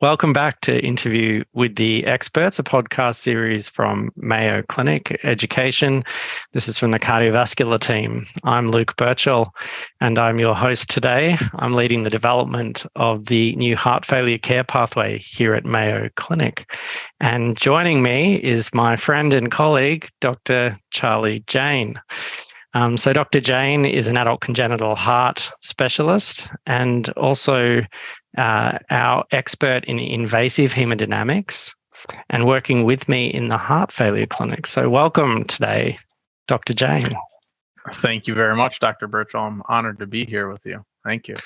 Welcome back to Interview with the Experts, a podcast series from Mayo Clinic Education. This is from the cardiovascular team. I'm Luke Birchall, and I'm your host today. I'm leading the development of the new heart failure care pathway here at Mayo Clinic. And joining me is my friend and colleague, Dr. Charlie Jane. So Dr. Jane is an adult congenital heart specialist and also our expert in invasive hemodynamics and working with me in the heart failure clinic. So welcome today, Dr. Jane. Thank you very much, Dr. Birchall. I'm honored to be here with you. Thank you.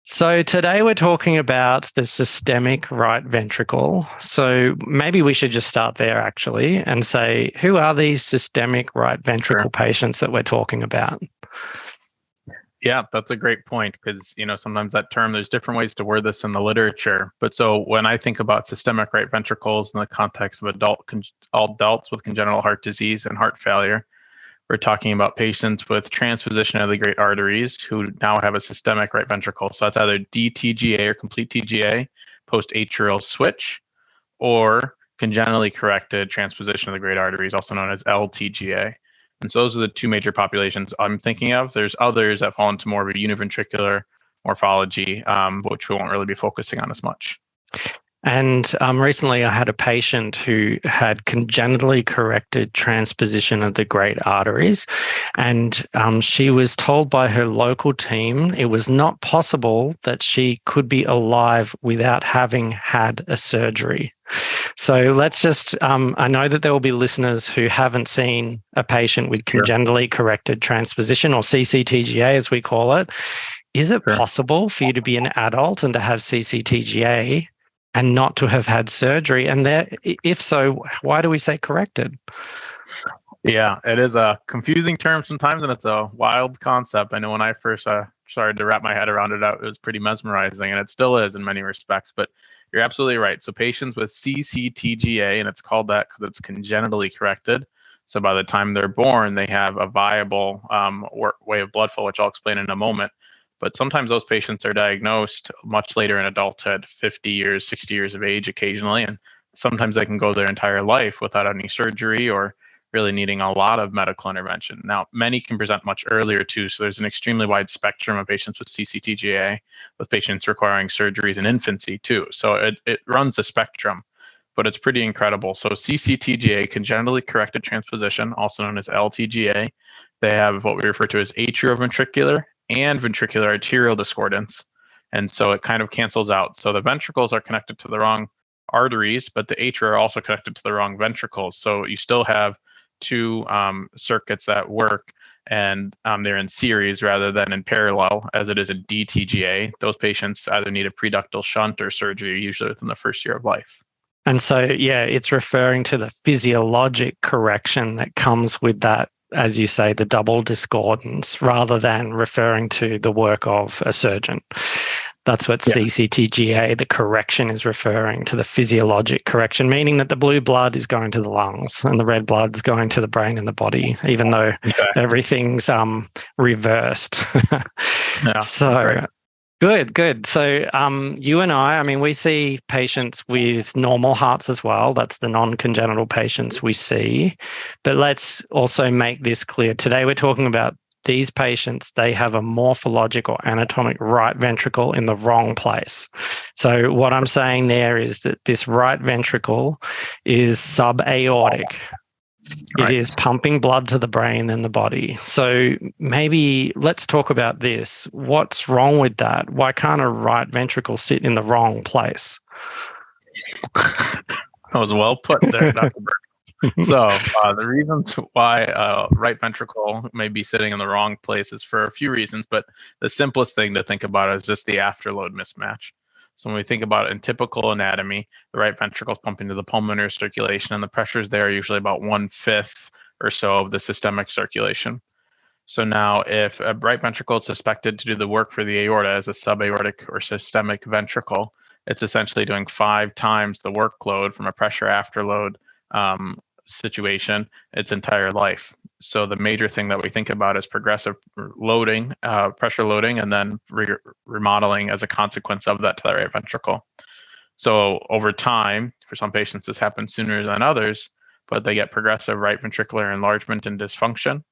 So today we're talking about the systemic right ventricle. So maybe we should just start there actually and say, who are these systemic right ventricle patients that we're talking about? Yeah, that's a great point because, sometimes that term, there's different ways to word this in the literature. But so when I think about systemic right ventricles in the context of adults with congenital heart disease and heart failure, we're talking about patients with transposition of the great arteries who now have a systemic right ventricle. So that's either DTGA or complete TGA, post-atrial switch, or congenitally corrected transposition of the great arteries, also known as LTGA. And so those are the two major populations I'm thinking of. There's others that fall into more of a univentricular morphology, which we won't really be focusing on as much. And recently I had a patient who had congenitally corrected transposition of the great arteries. And she was told by her local team it was not possible that she could be alive without having had a surgery. So let's just, I know that there will be listeners who haven't seen a patient with congenitally corrected transposition, or CCTGA as we call it. Is it possible for you to be an adult and to have CCTGA and not to have had surgery? And if so, why do we say corrected? Yeah, it is a confusing term sometimes, and it's a wild concept. I know when I first started to wrap my head around it, it was pretty mesmerizing, and it still is in many respects. But you're absolutely right. So patients with CCTGA, and it's called that because it's congenitally corrected. So by the time they're born, they have a viable way of blood flow, which I'll explain in a moment. But sometimes those patients are diagnosed much later in adulthood, 50 years, 60 years of age occasionally, and sometimes they can go their entire life without any surgery or really needing a lot of medical intervention. Now, many can present much earlier too, so there's an extremely wide spectrum of patients with CCTGA, with patients requiring surgeries in infancy too. So it runs the spectrum, but it's pretty incredible. So CCTGA, congenitally corrected transposition, also known as LTGA, they have what we refer to as atrioventricular and ventricular arterial discordance. And so it kind of cancels out. So the ventricles are connected to the wrong arteries, but the atria are also connected to the wrong ventricles. So you still have two circuits that work, and they're in series rather than in parallel as it is in DTGA. Those patients either need a preductal shunt or surgery, usually within the first year of life. And so, yeah, it's referring to the physiologic correction that comes with that, as you say, the double discordance, rather than referring to the work of a surgeon. That's what CCTGA, the correction, is referring to, the physiologic correction, meaning that the blue blood is going to the lungs and the red blood's going to the brain and the body, even though everything's reversed. So good. So you and I mean, we see patients with normal hearts as well. That's the non-congenital patients we see. But let's also make this clear. Today we're talking about these patients, they have a morphologic or anatomic right ventricle in the wrong place. So what I'm saying there is that this right ventricle is subaortic. It is pumping blood to the brain and the body. So maybe let's talk about this. What's wrong with that? Why can't a right ventricle sit in the wrong place? That was well put there, Dr. Burke. So the reasons why right ventricle may be sitting in the wrong place is for a few reasons, but the simplest thing to think about is just the afterload mismatch. So when we think about it in typical anatomy, the right ventricle is pumping to the pulmonary circulation, and the pressures there are usually about 1/5 or so of the systemic circulation. So now if a right ventricle is suspected to do the work for the aorta as a subaortic or systemic ventricle, it's essentially doing 5 times the workload from a pressure afterload situation its entire life. So the major thing that we think about is progressive loading, pressure loading, and then remodeling as a consequence of that to the right ventricle. So over time, for some patients, this happens sooner than others, but they get progressive right ventricular enlargement and dysfunction.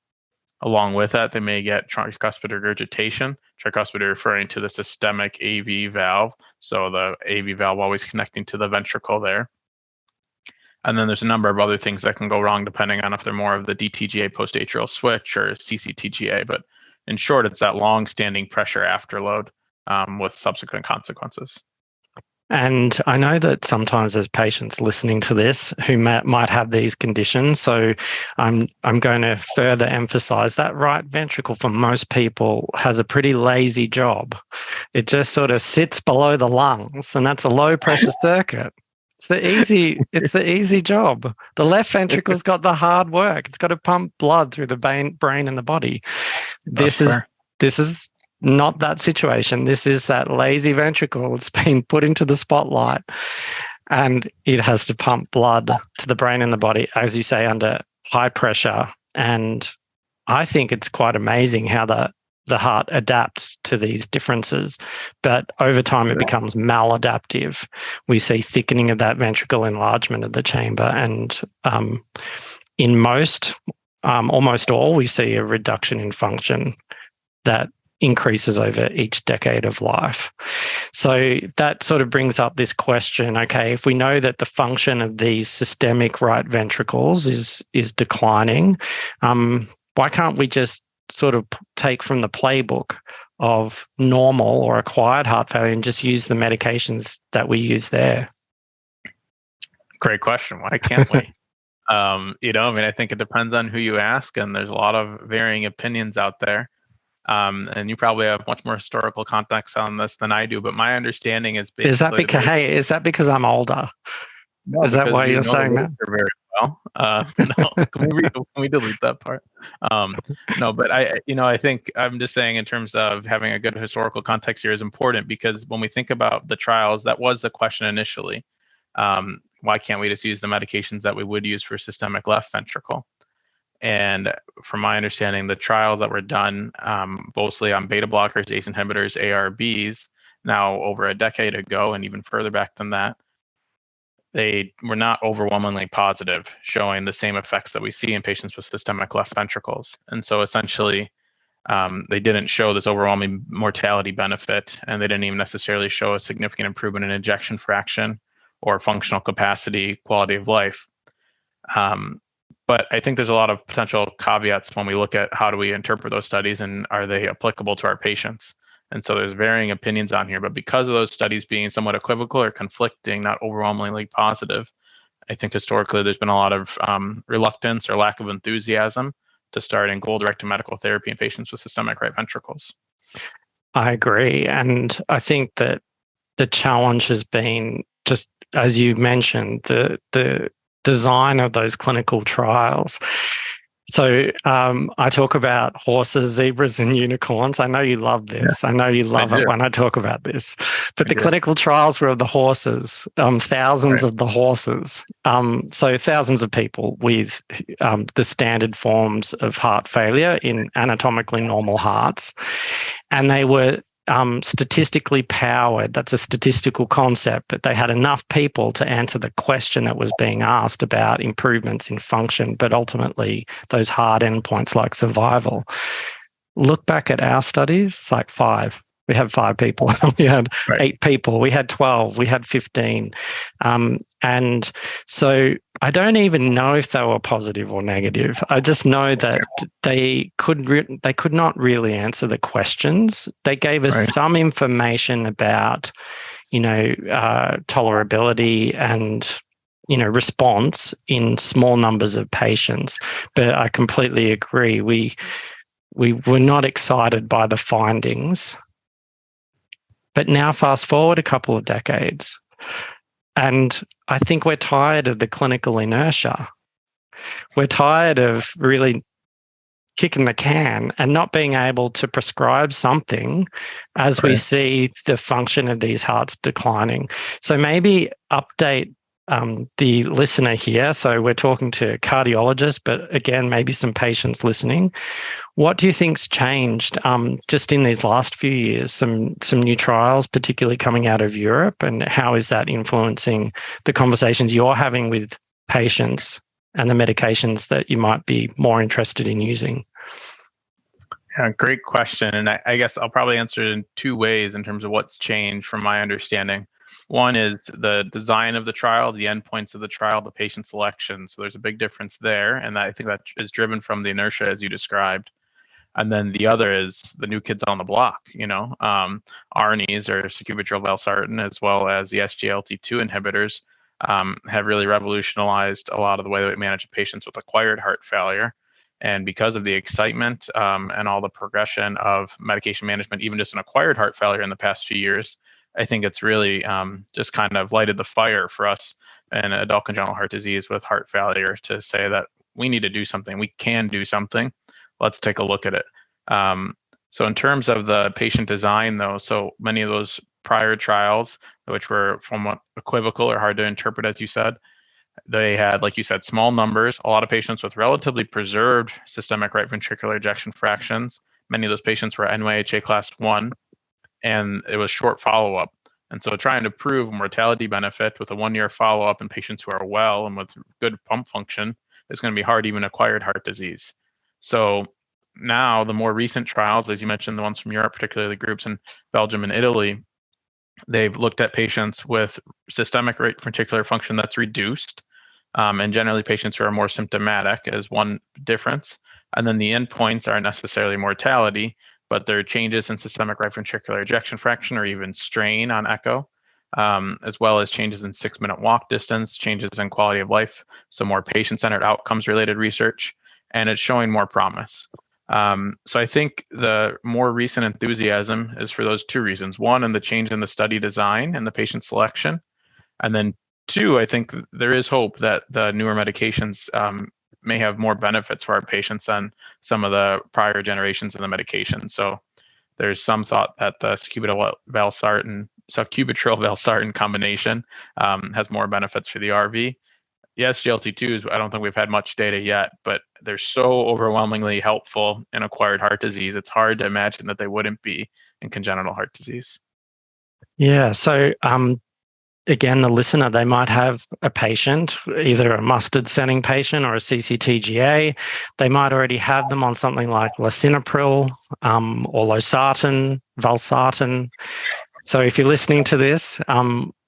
Along with that, they may get tricuspid regurgitation, tricuspid referring to the systemic AV valve. So the AV valve always connecting to the ventricle there. And then there's a number of other things that can go wrong depending on if they're more of the DTGA post-atrial switch or CCTGA. But in short, it's that long-standing pressure afterload with subsequent consequences. And I know that sometimes there's patients listening to this who might have these conditions. So I'm going to further emphasize that right ventricle for most people has a pretty lazy job. It just sort of sits below the lungs, and that's a low pressure circuit. It's the easy job. The left ventricle's got the hard work. It's got to pump blood through the brain and the body. This is not that situation. This is that lazy ventricle. It's been put into the spotlight, and it has to pump blood to the brain and the body, as you say, under high pressure. And I think it's quite amazing how the heart adapts to these differences. But over time, it becomes maladaptive. We see thickening of that ventricle, enlargement of the chamber, and in most, almost all, we see a reduction in function that increases over each decade of life. So that sort of brings up this question, okay, if we know that the function of these systemic right ventricles is declining, why can't we just sort of take from the playbook of normal or acquired heart failure and just use the medications that we use there? Great question. Why can't we? I think it depends on who you ask, and there's a lot of varying opinions out there. And you probably have much more historical context on this than I do, but my understanding is basically... Is that because I'm older? No, is that why you're saying that? Very well. No, can we delete that part? No, but I think I'm just saying in terms of having a good historical context here is important, because when we think about the trials, that was the question initially. Why can't we just use the medications that we would use for systemic left ventricle? And from my understanding, the trials that were done mostly on beta blockers, ACE inhibitors, ARBs, now over a decade ago, and even further back than that, they were not overwhelmingly positive, showing the same effects that we see in patients with systemic left ventricles. And so essentially, they didn't show this overwhelming mortality benefit, and they didn't even necessarily show a significant improvement in ejection fraction or functional capacity, quality of life. But I think there's a lot of potential caveats when we look at how do we interpret those studies and are they applicable to our patients. And so there's varying opinions on here, but because of those studies being somewhat equivocal or conflicting, not overwhelmingly positive, I think historically there's been a lot of reluctance or lack of enthusiasm to start in goal-directed medical therapy in patients with systemic right ventricles. I agree. And I think that the challenge has been, just as you mentioned, the design of those clinical trials. So I talk about horses, zebras, and unicorns. I know you love this. Yeah. I know you love it when I talk about this. But the clinical trials were of the horses, thousands of the horses. So thousands of people with the standard forms of heart failure in anatomically normal hearts. And they were statistically powered. That's a statistical concept, but they had enough people to answer the question that was being asked about improvements in function, but ultimately those hard endpoints like survival. Look back at our studies, it's like 5. We had 5 people. We had 8 people. We had 12. We had 15. And so I don't even know if they were positive or negative. I just know that they could not really answer the questions. They gave us some information about, tolerability and, response in small numbers of patients. But I completely agree. We were not excited by the findings. But now fast forward a couple of decades, and I think we're tired of the clinical inertia. We're tired of really kicking the can and not being able to prescribe something as we see the function of these hearts declining. So maybe update the listener here, so we're talking to cardiologists, but again, maybe some patients listening. What do you think's changed just in these last few years? Some new trials, particularly coming out of Europe, and how is that influencing the conversations you're having with patients and the medications that you might be more interested in using? Yeah, great question. And I guess I'll probably answer it in two ways in terms of what's changed from my understanding. One is the design of the trial, the endpoints of the trial, the patient selection. So there's a big difference there. And I think that is driven from the inertia as you described. And then the other is the new kids on the block, ARNIs or sacubitril valsartan, as well as the SGLT2 inhibitors have really revolutionized a lot of the way that we manage patients with acquired heart failure. And because of the excitement and all the progression of medication management, even just in acquired heart failure in the past few years, I think it's really just kind of lighted the fire for us in adult congenital heart disease with heart failure to say that we need to do something. We can do something. Let's take a look at it. So in terms of the patient design, though, so many of those prior trials, which were somewhat equivocal or hard to interpret, as you said, they had, like you said, small numbers, a lot of patients with relatively preserved systemic right ventricular ejection fractions. Many of those patients were NYHA class 1, and it was short follow-up. And so trying to prove mortality benefit with a 1-year follow-up in patients who are well and with good pump function is going to be hard, even acquired heart disease. So now the more recent trials, as you mentioned, the ones from Europe, particularly the groups in Belgium and Italy, they've looked at patients with systemic right ventricular function that's reduced, and generally patients who are more symptomatic as one difference. And then the endpoints aren't necessarily mortality, but there are changes in systemic right ventricular ejection fraction or even strain on echo, as well as changes in 6-minute walk distance, changes in quality of life, so more patient-centered outcomes-related research, and it's showing more promise. So I think the more recent enthusiasm is for those two reasons. One, in the change in the study design and the patient selection. And then two, I think there is hope that the newer medications may have more benefits for our patients than some of the prior generations of the medication. So there's some thought that the sacubitril valsartan combination has more benefits for the RV. Yes, SGLT2s, I don't think we've had much data yet, but they're so overwhelmingly helpful in acquired heart disease. It's hard to imagine that they wouldn't be in congenital heart disease. Yeah. So again, the listener, they might have a patient, either a mustard sending patient or a CCTGA. They might already have them on something like lisinopril or losartan, valsartan. So if you're listening to this,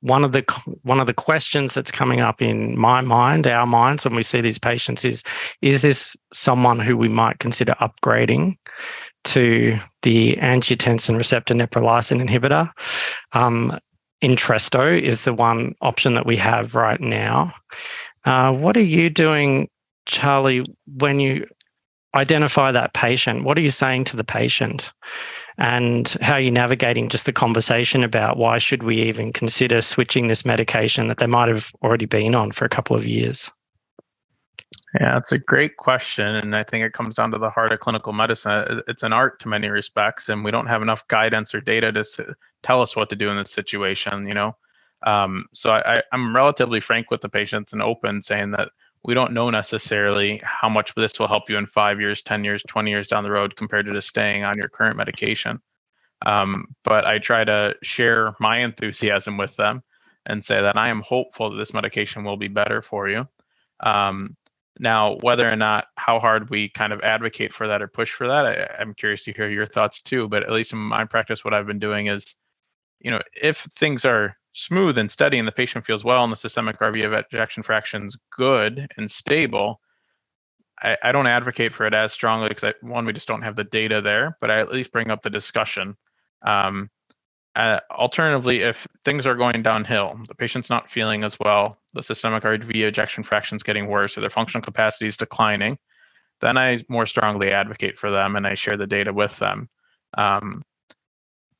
one of the questions that's coming up in my mind, our minds, when we see these patients is this someone who we might consider upgrading to the angiotensin receptor neprilysin inhibitor? Entresto is the one option that we have right now. What are you doing, Charlie, when you identify that patient? What are you saying to the patient? And how are you navigating just the conversation about why should we even consider switching this medication that they might have already been on for a couple of years? Yeah, it's a great question. And I think it comes down to the heart of clinical medicine. It's an art to many respects, and we don't have enough guidance or data to tell us what to do in this situation, So I'm relatively frank with the patients and open, saying that we don't know necessarily how much this will help you in 5 years, 10 years, 20 years down the road compared to just staying on your current medication. But I try to share my enthusiasm with them and say that I am hopeful that this medication will be better for you. Now, whether or not how hard we kind of advocate for that or push for that, I'm curious to hear your thoughts too. But at least in my practice, what I've been doing is, if things are smooth and steady and the patient feels well and the systemic RV ejection fraction's good and stable, I don't advocate for it as strongly because one, we just don't have the data there, but I at least bring up the discussion. Alternatively, if things are going downhill, the patient's not feeling as well, the systemic RV ejection fraction's getting worse, or their functional capacity is declining, then I more strongly advocate for them and I share the data with them.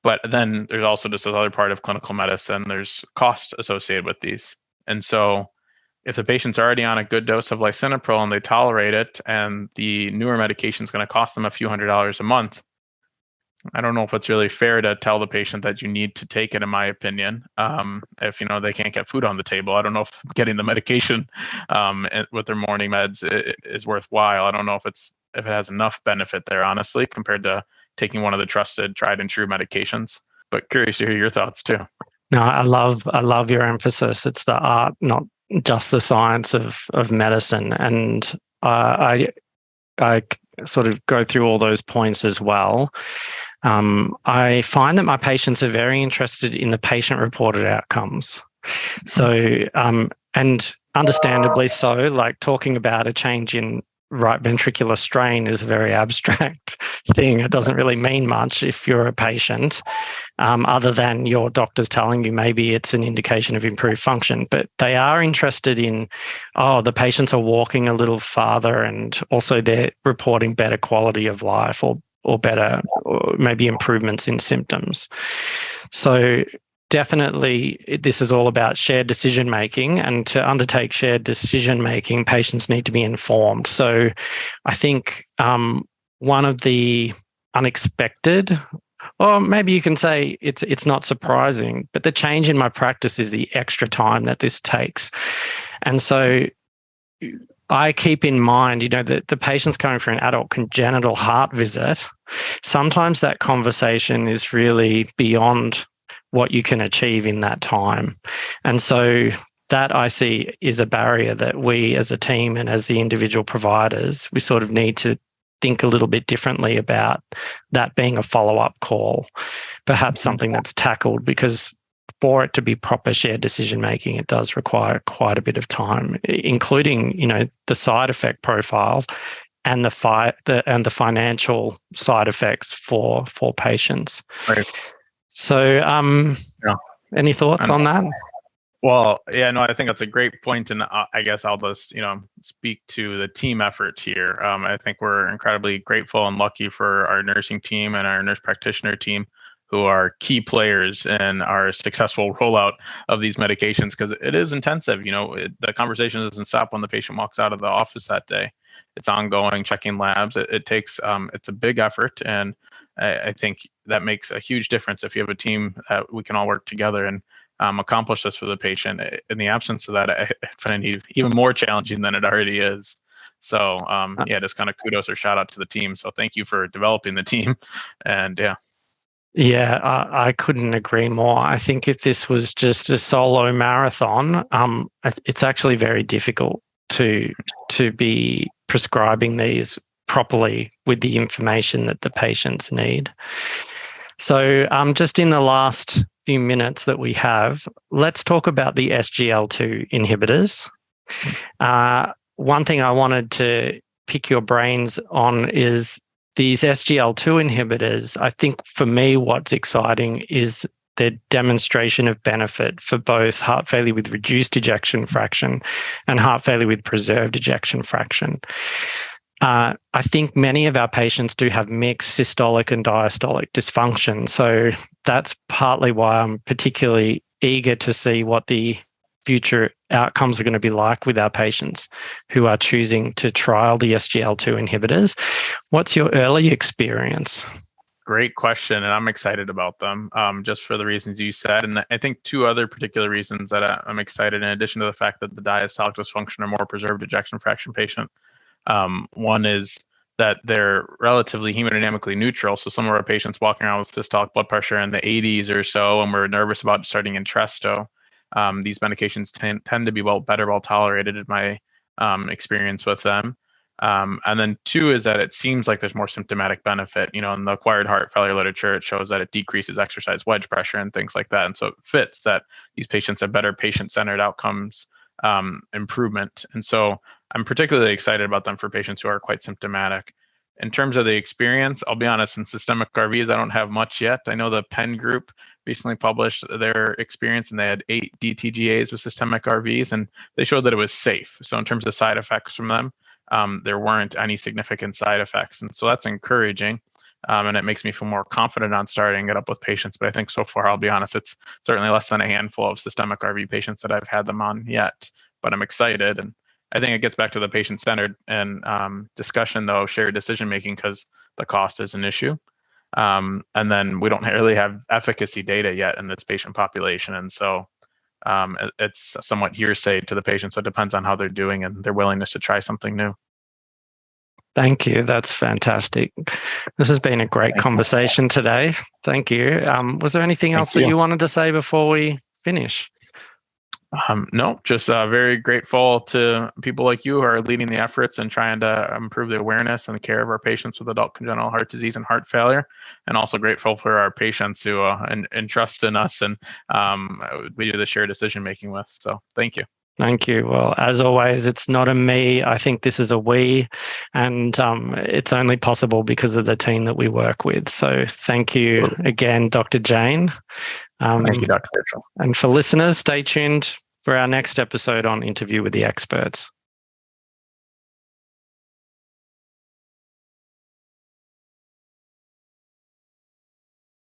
But then there's also just this other part of clinical medicine. There's cost associated with these. And so if the patient's already on a good dose of lisinopril and they tolerate it, and the newer medication is going to cost them a few $100s a month, I don't know if it's really fair to tell the patient that you need to take it, in my opinion. If they can't get food on the table, I don't know if getting the medication with their morning meds is worthwhile. I don't know if it has enough benefit there, honestly, compared to taking one of the trusted, tried and true medications. But curious to hear your thoughts too. No, I love your emphasis. It's the art, not just the science of medicine. And I sort of go through all those points as well. I find that my patients are very interested in the patient-reported outcomes. So, and understandably so, like talking about a change in right ventricular strain is a very abstract thing. It doesn't really mean much if you're a patient, other than your doctor's telling you maybe it's an indication of improved function. But they are interested in, the patients are walking a little farther, and also they're reporting better quality of life or better, or maybe improvements in symptoms. So definitely, this is all about shared decision making, and to undertake shared decision making, patients need to be informed. So I think one of the unexpected, or maybe you can say it's not surprising, but the change in my practice is the extra time that this takes. And so I keep in mind, that the patient's coming for an adult congenital heart visit. Sometimes that conversation is really beyond what you can achieve in that time. And so that I see is a barrier that we as a team and as the individual providers, we sort of need to think a little bit differently about that being a follow-up call, perhaps something that's tackled, because for it to be proper shared decision making, it does require quite a bit of time, including, the side effect profiles and the financial side effects for patients. Right. So, Yeah. any thoughts on that? Well, yeah, no, I think that's a great point, and I guess I'll just, speak to the team effort here. I think we're incredibly grateful and lucky for our nursing team and our nurse practitioner team, who are key players in our successful rollout of these medications, because it is intensive. The conversation doesn't stop when the patient walks out of the office that day. It's ongoing, checking labs. It takes, it's a big effort, and I think that makes a huge difference if you have a team that we can all work together and accomplish this for the patient. In the absence of that, I find it even more challenging than it already is. So just kind of kudos or shout out to the team. So thank you for developing the team. And yeah. Yeah, I couldn't agree more. I think if this was just a solo marathon, it's actually very difficult to be prescribing these properly with the information that the patients need. So just in the last few minutes that we have, let's talk about the SGL2 inhibitors. One thing I wanted to pick your brains on is these SGL2 inhibitors. I think for me, what's exciting is their demonstration of benefit for both heart failure with reduced ejection fraction and heart failure with preserved ejection fraction. I think many of our patients do have mixed systolic and diastolic dysfunction. So that's partly why I'm particularly eager to see what the future outcomes are going to be like with our patients who are choosing to trial the SGL2 inhibitors. What's your early experience? Great question, and I'm excited about them, just for the reasons you said. And I think two other particular reasons that I'm excited, in addition to the fact that the diastolic dysfunction are more preserved ejection fraction patient. One is that they're relatively hemodynamically neutral. So some of our patients walking around with systolic blood pressure in the 80s or so, and we're nervous about starting Entresto. These medications tend to be better well tolerated in my experience with them. And then two is that it seems like there's more symptomatic benefit. In the acquired heart failure literature, it shows that it decreases exercise wedge pressure and things like that. And so it fits that these patients have better patient-centered outcomes improvement. And so I'm particularly excited about them for patients who are quite symptomatic. In terms of the experience, I'll be honest, in systemic RVs, I don't have much yet. I know the Penn group recently published their experience, and they had 8 DTGAs with systemic RVs, and they showed that it was safe. So in terms of side effects from them, there weren't any significant side effects. And so that's encouraging. And it makes me feel more confident on starting it up with patients. But I think so far, I'll be honest, it's certainly less than a handful of systemic RV patients that I've had them on yet. But I'm excited. And I think it gets back to the patient-centered and discussion, though, shared decision-making, because the cost is an issue. And then we don't really have efficacy data yet in this patient population. And so it's somewhat hearsay to the patient. So it depends on how they're doing and their willingness to try something new. Thank you. That's fantastic. This has been a great conversation today. Thank you. Was there anything else that you wanted to say before we finish? No, just very grateful to people like you who are leading the efforts and trying to improve the awareness and the care of our patients with adult congenital heart disease and heart failure. And also grateful for our patients who entrust in us and we do the shared decision making with. So thank you. Thank you. Well, as always, it's not a me. I think this is a we, and it's only possible because of the team that we work with. So thank you again, Dr. Jane. Thank you, Dr. Ventricle. And for listeners, stay tuned for our next episode on Interview with the Experts.